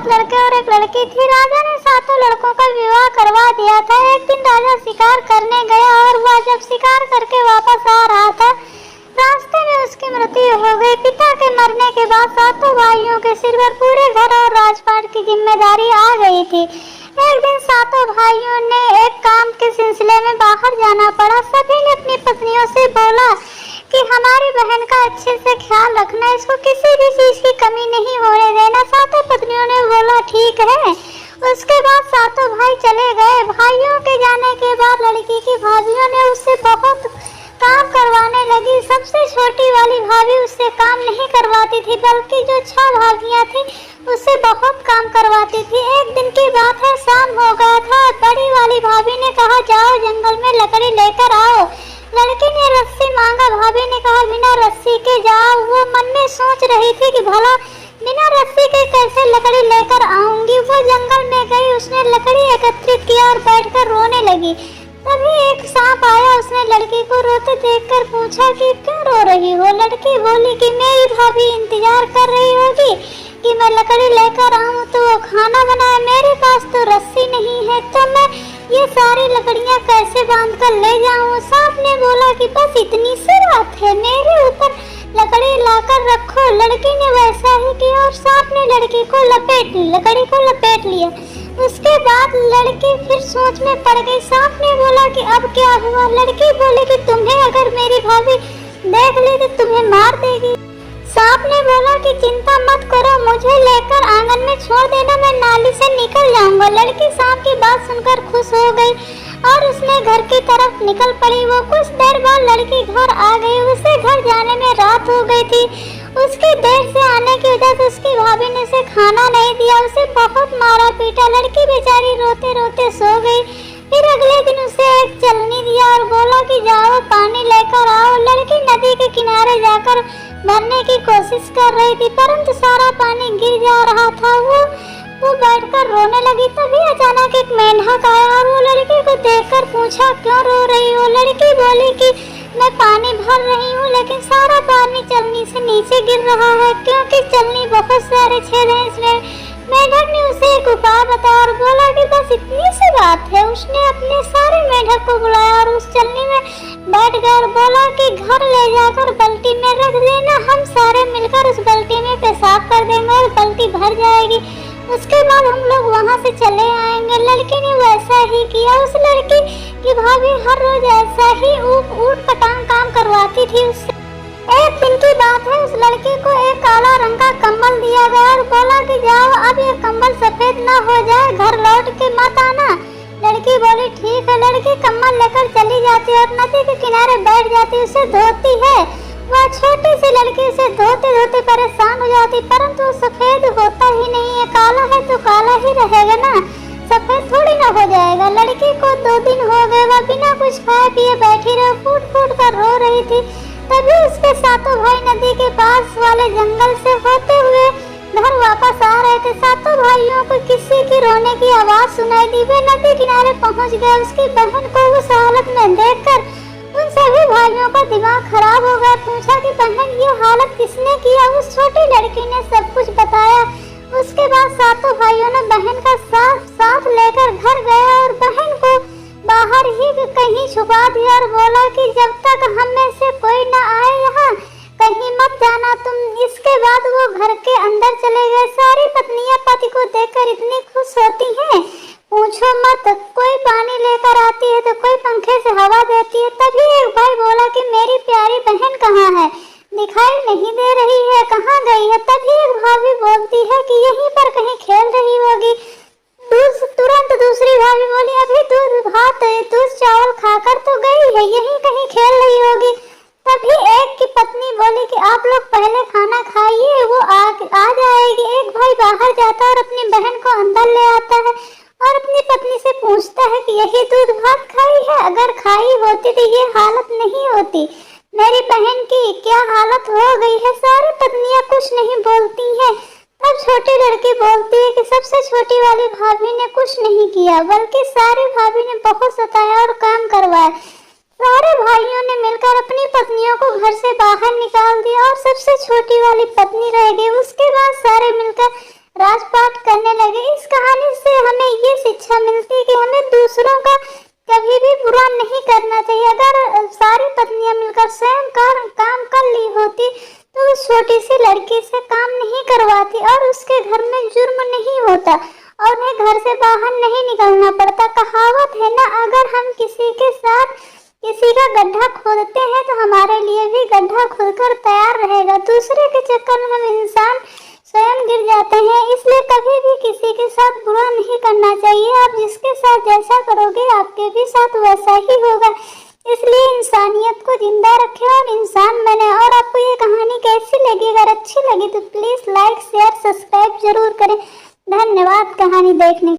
लड़के और एक लड़की थी। राजा ने सातों लड़कों का विवाह करवा दिया था। एक दिन राजा शिकार करने गया और वह जब शिकार करके वापस आ रहा था, रास्ते में उसकी मृत्यु हो गई। पिता के मरने के बाद सातों भाइयों के सिर पर पूरे घर और राजपाट की जिम्मेदारी आ गई थी। एक दिन सातों भाइयों ने एक काम के सिलसिले में बाहर जाना पड़ा। सभी ने अपनी पत्नियों से बोला कि हमारी बहन का अच्छे से ख्याल रखना, इसको किसी भी चीज की कमी नहीं होने देना। सातों पत्नियों ने बोला ठीक है। उसके बाद सातों भाई चले गए। भाइयों के जाने के बाद लड़की की भाभियों ने उससे बहुत काम करवाने लगी। सबसे छोटी वाली भाभी उससे काम नहीं करवाती थी, बल्कि जो 6 भाभियां थी उससे बहुत काम करवाती थी। एक दिन की बात है, शाम हो गया था। बड़ी वाली भाभी ने कहा जाओ जंगल में लकड़ी लेकर आओ। लड़की ने रस्सी मांगा। भाभी ने कहा बिना रस्सी के जाओ। वो मन में सोच रही थी कि भला बिना रस्सी के कैसे लकड़ी लेकर आऊंगी। वो जंगल में गई, उसने लकड़ी एकत्रित किया और बैठकर रोने लगी। तभी एक सांप आया। उसने लड़की को रोते देखकर पूछा कि क्यों रो रही हो। लड़की बोली कि मेरी भाभी इंतजार कर रही होगी कि मैं लकड़ी लेकर आऊं तो वो खाना बनाए। मेरे पास तो रस्सी नहीं है, तो मैं ये सारी लकड़ियां कैसे बांध कर ले जाऊं। सांप ने बोला कि बस इतनी सी बात है, मेरे ऊपर लकड़ी लाकर रखो। लड़की ने वैसा ही किया और सांप ने लकड़ी को लपेट लिया। उसके बाद लड़की फिर सोच में पड़ गई। सांप ने बोला कि अब क्या हुआ। लड़की बोली कि तुम्हें अगर मेरी भाभी देख ली तो तुम्हें मार देगी। सांप ने बोला कि चिंता मत करो, मुझे लेकर आंगन में छोड़ देना, मैं नाली से निकल जाऊंगा। लड़की सांप की बात सुनकर खुश हो गई और उसने घर की तरफ निकल पड़ी। वो कुछ देर बाद लड़की घर आ गई। उसे घर जाने में रात हो गई थी। उसके देर से आने की वजह से उसकी भाभी ने उसे खाना नहीं दिया। उसे बहुत मारा पीटा। लड़की बेचारी रोते रोते सो गई। फिर अगले दिन उसे एक चलनी दिया और बोला कि जाओ पानी लेकर आओ। लड़की नदी के किनारे जाकर भरने की कोशिश कर रही थी, परंतु सारा पानी गिर जा रहा था। वो बैठकर रोने लगी। तभी अचानक एक मेंढक आया और वो लड़की को देखकर पूछा क्यों रो रही हो। लड़की बोली कि मैं पानी भर रही हूँ, लेकिन सारा पानी चलनी से नीचे गिर रहा है, क्योंकि चलनी बहुत सारे छेद हैं इसमें। मेंढक ने उसे एक उपाय बताया और बोला कि बस इतनी सी बात है। उसने अपने सारे मेंढक को बुलाया और उस चलनी में बैठ गया और बोला कि घर ले जाकर बाल्टी में रख देना, हम सारे मिलकर उस बाल्टी में पेशाब कर देंगे और बाल्टी भर जाएगी। उसके बाद हम लोग वहाँ से चले आएंगे। लड़की ने वैसा ही किया। उस लड़की की भाभी हर रोज ऐसा ही ऊट पटांग काम करवाती थी उससे। एक दिन की बात है, उस लड़की को एक काला रंग का कंबल दिया गया और बोला कि जाओ अब ये कंबल सफेद ना हो जाए, घर लौट के मत आना। लड़की बोली ठीक है। लड़की कंबल लेकर चली जाती है और नदी के किनारे बैठ जाती, उसे धोती है। वह छोटी सी लड़की उसे धोते धोते परेशान हो जाती, परंतु सफेद होता ही नहीं है। काला है तो काला ही रहेगा ना, सफेद थोड़ी ना हो जाएगा। लड़की को 2 दिन हो गए, वह बिना कुछ खाए पिए बैठी रही, फूट फूट कर रो रही थी। तभी उसके सातों भाई नदी के पास वाले जंगल से होते हुए घर वापस आ रहे थे। सातों भाइयों को किसी की रोने की आवाज सुनाई दी। वे नदी किनारे पहुंच गए। उसकी बहन को उस हालत में देखकर उन सभी भाइयों का दिमाग खराब हो गया। पूछा कि बहन ये हालत किसने किया। उस छोटी लड़की ने सब कुछ बताया। उसके बाद सातों भाइयों ने बहन का साथ लेकर घर गए और बहन को बाहर ही कहीं छुपा दिया और बोला कि जब तक हम में से कोई न आए यहाँ कहीं मत जाना तुम। इसके बाद वो घर के अंदर चले गए। सारी पत्नियां पति को देखकर इतनी खुश होती हैं, पूछो मत। कोई पानी लेकर आती है तो कोई पंखे से हवा देती है। तभी एक भाई बोला कि मेरी प्यारी बहन कहाँ है, दिखाई नहीं दे रही है, कहाँ गई है। तभी एक भाभी बोलती है कि यहीं पर कहीं खेल रही होगी। तुरंत दूसरी भाभी बोली अभी दूध चावल खाकर तो गई है, यहीं कहीं खेल रही होगी। तभी एक की पत्नी बोली कि आप लोग पहले खाना खाइए, वो आ जाएगी। एक भाई बाहर जाता है और अपनी बहन को अंदर ले आता है और अपनी पत्नी से पूछता है कि यही दूध भात खाई है, अगर खाई होती तो ये हालत नहीं होती। मेरी बहन की क्या हालत हो गई है। सारी पत्नियां कुछ नहीं बोलती हैं। अब छोटी लड़की बोलती है कि सबसे छोटी वाली भाभी ने कुछ नहीं किया, बल्कि सारी भाभी ने बहुत सताया और काम करवाया। सारे भाइयों ने मिलकर अपनी पत्नियों को घर से बाहर निकाल दिया और सबसे छोटी वाली पत्नी रह गई। उसके बाद सारे मिलकर राजपाट करने लगे। इस कहानी से हमें ये शिक्षा मिलती है कि हमें दूसरों का कभी भी बुरा नहीं करना चाहिए। अगर सारी पत्नियां मिलकर स्वयं काम कर ली होती तो उस छोटी सी लड़की से काम नहीं करवाती और उसके घर में जुर्म नहीं होता और उन्हें घर से बाहर नहीं निकलना पड़ता। कहावत है ना, अगर हम किसी के साथ किसी का गड्ढा खोदते हैं तो हमारे लिए भी गड्ढा खोदकर तैयार रहेगा। दूसरे के चक्कर में हम इंसान स्वयं गिर जाते हैं, इसलिए कभी भी किसी के साथ बुरा नहीं करना चाहिए। आप जिसके साथ जैसा करोगे आपके भी साथ वैसा ही होगा। इसलिए इंसानियत को जिंदा रखें और इंसान बने। और आपको ये कहानी कैसी लगी? अगर अच्छी लगी तो प्लीज़ लाइक शेयर सब्सक्राइब जरूर करें। धन्यवाद कहानी देखने